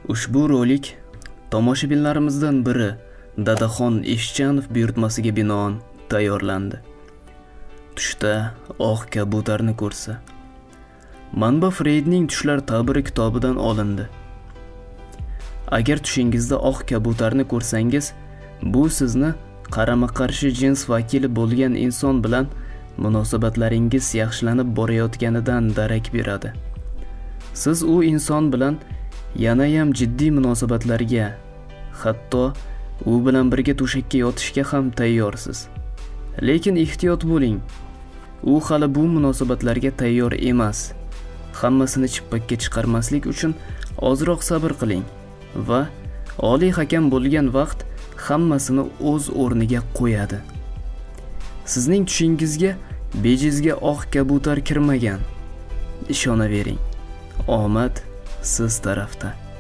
Ushbu rolik tomoshabinlarimizdan biri Dadaxon Eshchanov buyurtmasiga binoan tayyorlandi. Tushda oq kabutarni ko'rsa. Manba Freydning Tushlar ta'biri kitobidan olindi. Agar tushingizda oq kabutarni ko'rsangiz, bu sizni qarama-qarshi jins vakili bo'lgan inson bilan munosabatlaringiz yaxshilanib borayotganidan darak beradi. Siz u inson bilan yanayam jiddiy munosabatlarga, hatto u bilan birga to'shakka yotishga ham tayyorsiz. Lekin ehtiyot bo'ling. U hali bu munosabatlarga tayyor emas. Hammasini chippakka chiqarmaslik uchun ozroq sabr qiling va oliy hakam bo'lgan vaqt hammasini o'z o'rniga qo'yadi. Sizning tushingizga bejizga oq kabutar kirmagan. Ishonavering. Omad siz tarafda.